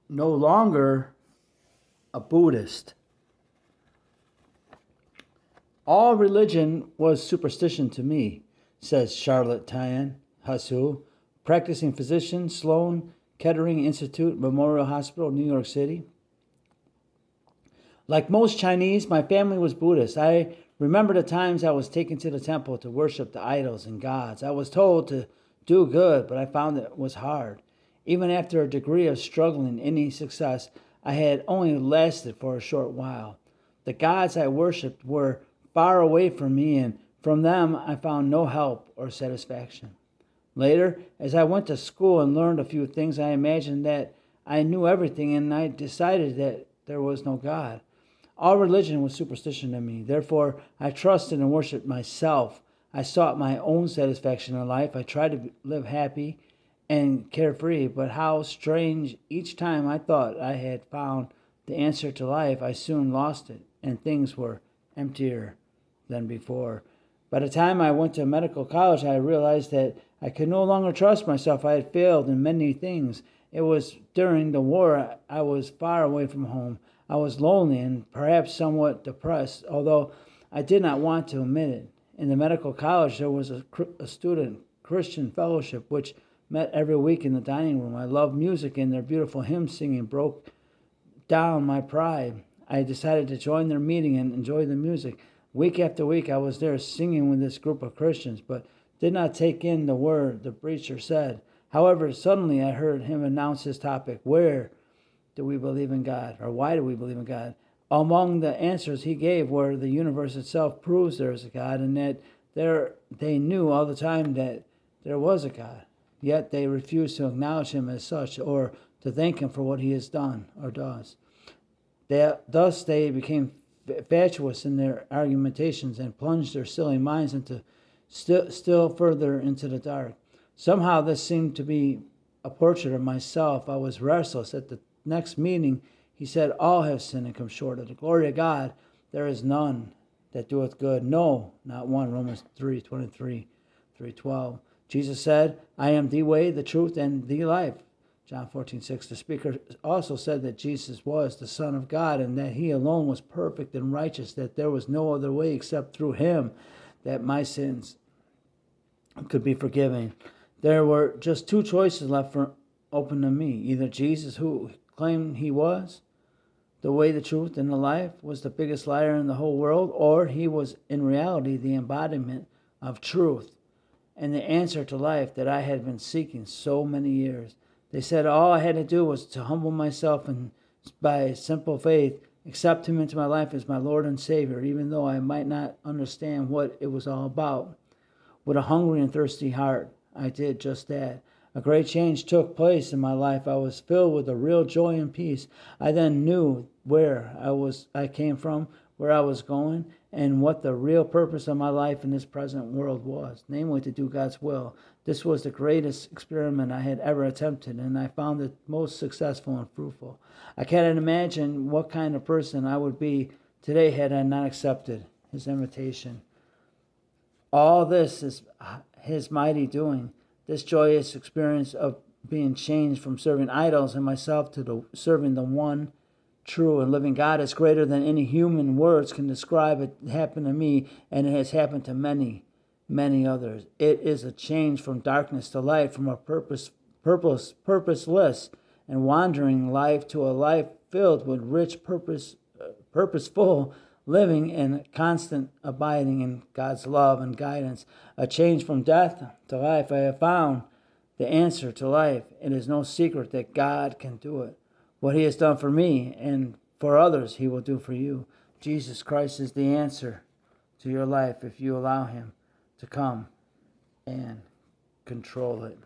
no longer a Buddhist. All religion was superstition to me, says Charlotte Tyan Hasu, practicing physician, Sloan Kettering Institute Memorial Hospital, New York City. Like most Chinese, my family was Buddhist. I remember the times I was taken to the temple to worship the idols and gods. I was told to do good, but I found it was hard. Even after a degree of struggling, any success, I had only lasted for a short while. The gods I worshipped were far away from me, and from them I found no help or satisfaction. Later, as I went to school and learned a few things, I imagined that I knew everything, and I decided that there was no God. All religion was superstition to me. Therefore, I trusted and worshiped myself. I sought my own satisfaction in life. I tried to live happy and carefree, but how strange, each time I thought I had found the answer to life, I soon lost it, and things were emptier than before. By the time I went to medical college, I realized that I could no longer trust myself. I had failed in many things. It was during the war. I was far away from home. I was lonely and perhaps somewhat depressed, although I did not want to admit it. In the medical college, there was a student Christian fellowship which met every week in the dining room. I loved music, and their beautiful hymn singing broke down my pride. I decided to join their meeting and enjoy the music. Week after week, I was there singing with this group of Christians, but did not take in the word the preacher said. However, suddenly I heard him announce his topic: where do we believe in God? Or why do we believe in God? Among the answers he gave were the universe itself proves there is a God, and that they knew all the time that there was a God. Yet they refused to acknowledge him as such or to thank him for what he has done or does. Thus they became fatuous in their argumentations and plunged their silly minds into still further into the dark. Somehow this seemed to be a portrait of myself. I was restless. At the next meeting, he said, all have sinned and come short of the glory of God. There is none that doeth good. No, not one. Romans 3:23, 3:12. Jesus said, I am the way, the truth, and the life. John 14:6. The speaker also said that Jesus was the Son of God and that he alone was perfect and righteous, that there was no other way except through him that my sins could be forgiven. There were just two choices left open to me. Either Jesus, who claimed he was the way, the truth, and the life, was the biggest liar in the whole world, or he was in reality the embodiment of truth and the answer to life that I had been seeking so many years. They said all I had to do was to humble myself and by simple faith accept him into my life as my Lord and Savior, even though I might not understand what it was all about. With a hungry and thirsty heart, I did just that. A great change took place in my life. I was filled with a real joy and peace. I then knew where I came from, where I was going, and what the real purpose of my life in this present world was, namely to do God's will. This was the greatest experiment I had ever attempted, and I found it most successful and fruitful. I cannot imagine what kind of person I would be today had I not accepted his invitation. All this is his mighty doing. This joyous experience of being changed from serving idols and myself to serving the one true and living God is greater than any human words can describe. It happened to me, and it has happened to many, many others. It is a change from darkness to light, from a purposeless and wandering life to a life filled with rich purposeful living and constant abiding in God's love and guidance. A change from death to life. I have found the answer to life. It is no secret that God can do it. What he has done for me and for others, he will do for you. Jesus Christ is the answer to your life if you allow him to come and control it.